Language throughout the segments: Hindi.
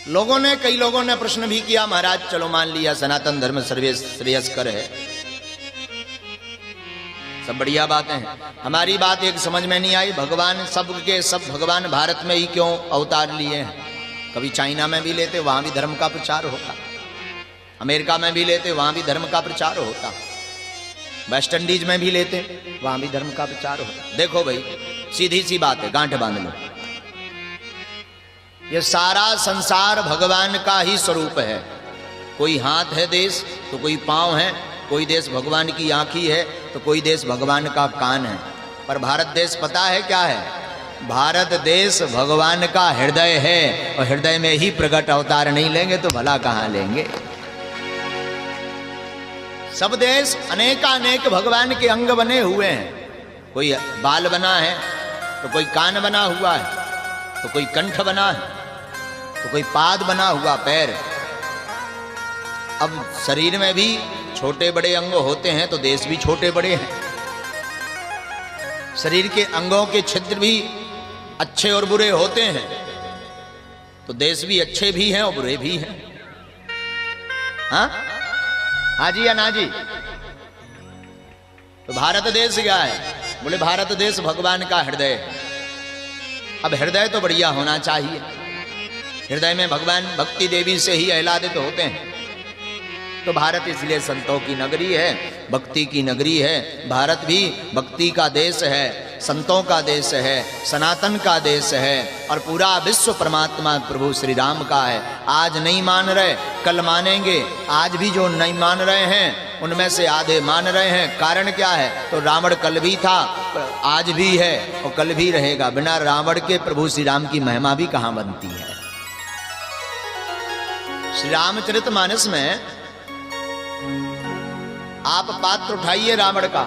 कई लोगों ने प्रश्न भी किया, महाराज चलो मान लिया सनातन धर्म श्रेयस्कर है, सब बढ़िया बातें हैं, हमारी बात एक समझ में नहीं आई, भगवान सब के सब भगवान भारत में ही क्यों अवतार लिए हैं? कभी चाइना में भी लेते, वहां भी धर्म का प्रचार होता, अमेरिका में भी लेते, वहां भी धर्म का प्रचार होता, वेस्ट इंडीज में भी लेते, वहां भी धर्म का प्रचार होता। देखो भाई, सीधी सी बात है, गांठ बांध लो, ये सारा संसार भगवान का ही स्वरूप है। कोई हाथ है देश तो कोई पांव है, कोई देश भगवान की आंखी है तो कोई देश भगवान का कान है। पर भारत देश पता है क्या है? भारत देश भगवान का हृदय है, और हृदय में ही प्रकट अवतार नहीं लेंगे तो भला कहां लेंगे? सब देश अनेकानेक भगवान के अंग बने हुए हैं, कोई बाल बना है तो कोई कान बना हुआ है, तो कोई कंठ बना है, तो कोई पाद बना हुआ, पैर। अब शरीर में भी छोटे बड़े अंग होते हैं तो देश भी छोटे बड़े हैं। शरीर के अंगों के छिद्र भी अच्छे और बुरे होते हैं तो देश भी अच्छे भी हैं और बुरे भी हैं। हाँ हाँ जी या ना जी? तो भारत देश क्या है? बोले भारत देश भगवान का हृदय है। अब हृदय तो बढ़िया होना चाहिए, हृदय में भगवान भक्ति देवी से ही आह्लादित होते हैं। तो भारत इसलिए संतों की नगरी है, भक्ति की नगरी है। भारत भी भक्ति का देश है, संतों का देश है, सनातन का देश है, और पूरा विश्व परमात्मा प्रभु श्री राम का है। आज नहीं मान रहे, कल मानेंगे। आज भी जो नहीं मान रहे हैं उनमें से आधे मान रहे हैं। कारण क्या है? तो रावण कल भी था, आज भी है और कल भी रहेगा। बिना रावण के प्रभु श्री राम की महिमा भी कहां बनती है? श्री रामचरितमानस में आप पात्र उठाइए रावण का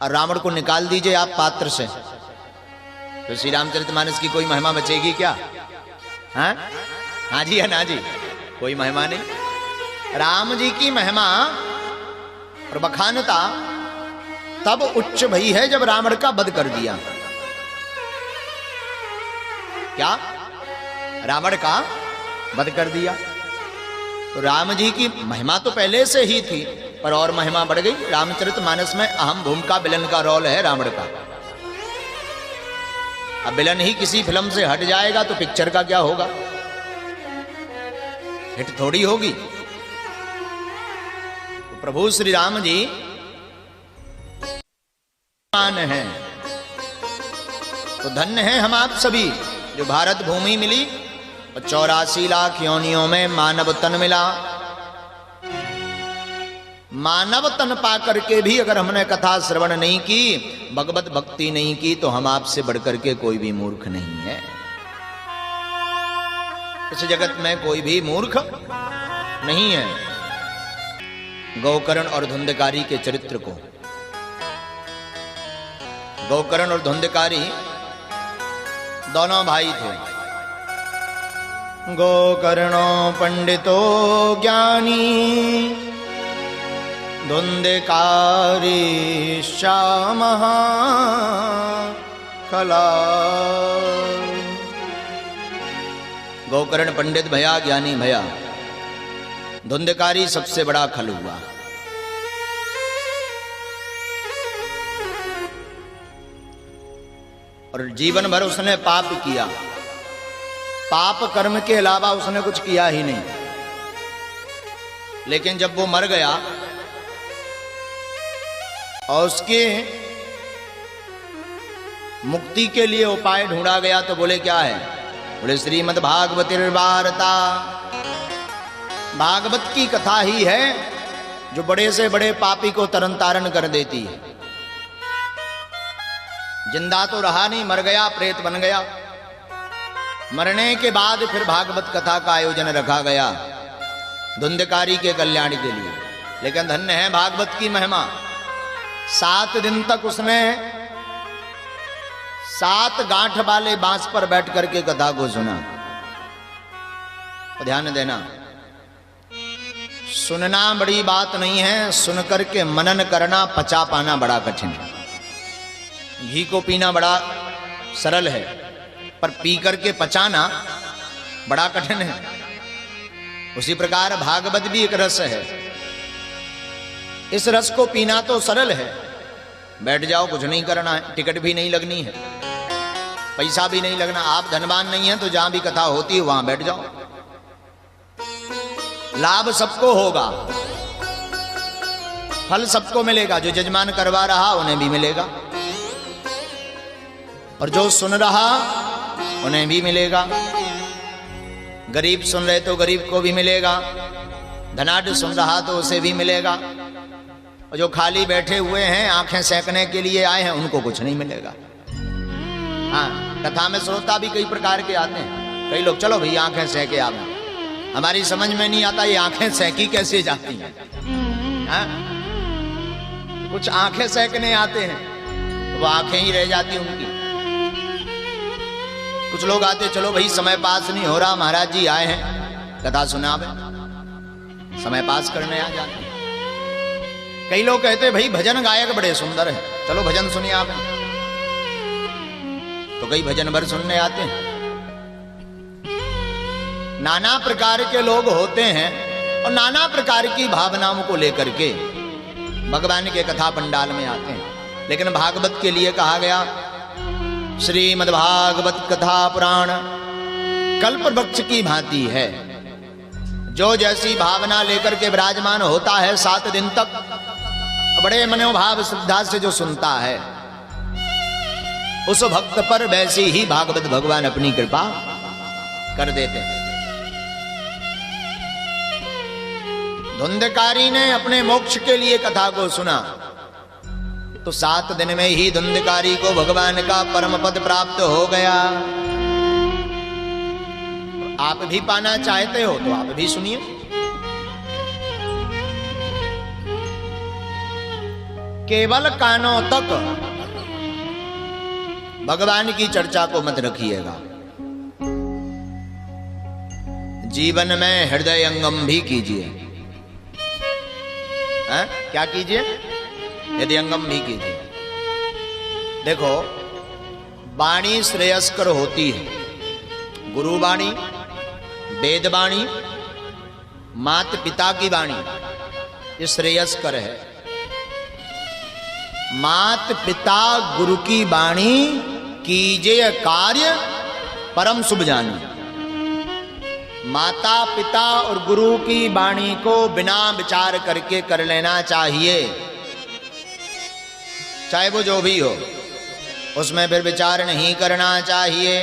और रावण को निकाल दीजिए आप पात्र से, तो श्री रामचरितमानस की कोई महिमा बचेगी क्या? हाँ हाँ जी या ना जी? कोई महिमा नहीं। राम जी की महिमा और बखानता तब उच्च भई है जब रावण का वध कर दिया। क्या? रावण का वध कर दिया। तो राम जी की महिमा तो पहले से ही थी, पर और महिमा बढ़ गई। रामचरितमानस में अहम भूमिका विलन का रोल है रावण का। अब विलन ही किसी फिल्म से हट जाएगा तो पिक्चर का क्या होगा? हिट थोड़ी होगी। तो प्रभु श्री राम जी मान हैं, तो धन्य हैं हम आप सभी जो भारत भूमि मिली और 84 लाख योनियों में मानव तन मिला। मानव तन पा करके भी अगर हमने कथा श्रवण नहीं की, भगवत भक्ति नहीं की, तो हम आपसे बढ़कर के कोई भी मूर्ख नहीं है। इस जगत में कोई भी मूर्ख नहीं है। गोकर्ण और धुंधकारी के चरित्र को, गोकर्ण और धुंधकारी दोनों भाई थे। गोकर्णो पंडितो ज्ञानी, धुंधकारी श्यामः कला। गोकर्ण पंडित भया, ज्ञानी भया, धुंधकारी सबसे बड़ा खल हुआ। और जीवन भर उसने पाप किया, पाप कर्म के अलावा उसने कुछ किया ही नहीं। लेकिन जब वो मर गया और उसके मुक्ति के लिए उपाय ढूंढा गया, तो बोले क्या है? बोले श्रीमद् भागवतिर्वार्ता, भागवत की कथा ही है जो बड़े से बड़े पापी को तरन तारण कर देती है। जिंदा तो रहा नहीं, मर गया, प्रेत बन गया। मरने के बाद फिर भागवत कथा का आयोजन रखा गया धुंधकारी के कल्याण के लिए। लेकिन धन्य है भागवत की महिमा। 7 दिन तक उसने 7 गांठ वाले बांस पर बैठ करके कथा को सुना। ध्यान देना, सुनना बड़ी बात नहीं है, सुन करके मनन करना, पचा पाना बड़ा कठिन है। घी को पीना बड़ा सरल है, पर पी करके पचाना बड़ा कठिन है। उसी प्रकार भागवत भी एक रस है। इस रस को पीना तो सरल है, बैठ जाओ, कुछ नहीं करना है, टिकट भी नहीं लगनी है, पैसा भी नहीं लगना। आप धनवान नहीं है तो जहां भी कथा होती है वहां बैठ जाओ, लाभ सबको होगा, फल सबको मिलेगा। जो जजमान करवा रहा उन्हें भी मिलेगा, और जो सुन रहा उन्हें भी मिलेगा। गरीब सुन रहे तो गरीब को भी मिलेगा, धनाढ्य सुन रहा तो उसे भी मिलेगा, और जो खाली बैठे हुए हैं आंखें सेकने के लिए आए हैं उनको कुछ नहीं मिलेगा। हाँ, कथा में श्रोता भी कई प्रकार के आते हैं। कई लोग चलो भैया आंखें सेके आवे, हमारी समझ में नहीं आता ये आंखें सेकी कैसे जाती हैं। हाँ? कुछ आंखें सेकने आते हैं तो वो आंखें ही रह जाती उनकी। कुछ लोग आते चलो भाई समय पास नहीं हो रहा, महाराज जी आए हैं कथा सुनावे, समय पास करने आ जाते हैं। कई लोग कहते भाई भजन गायक बड़े सुंदर है, चलो भजन सुनिए आप, तो कई भजन भर सुनने आते हैं। नाना प्रकार के लोग होते हैं और नाना प्रकार की भावनाओं को लेकर के भगवान के कथा पंडाल में आते हैं। लेकिन भागवत के लिए कहा गया श्रीमद्भागवत कथा पुराण कल्प वृक्ष की भांति है। जो जैसी भावना लेकर के विराजमान होता है 7 दिन तक, बड़े मनोभाव श्रद्धा से जो सुनता है उस भक्त पर वैसी ही भागवत भगवान अपनी कृपा कर देते हैं। धुंधकारी ने अपने मोक्ष के लिए कथा को सुना तो 7 दिन में ही धुंधकारी को भगवान का परम पद प्राप्त हो गया। आप भी पाना चाहते हो तो आप भी सुनिए। केवल कानों तक भगवान की चर्चा को मत रखिएगा, जीवन में हृदयंगम भी कीजिए। क्या कीजिए? हृदयंगम भी कीजिए। देखो, वाणी श्रेयस्कर होती है। गुरु वाणी, वेद वाणी, माता पिता की वाणी, ये श्रेयस्कर है। मात पिता गुरु की वाणी कीजिए कार्य परम शुभ जानी। माता पिता और गुरु की वाणी को बिना विचार करके कर लेना चाहिए, चाहे वो जो भी हो, उसमें फिर विचार नहीं करना चाहिए।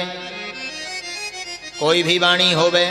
कोई भी वाणी होवे,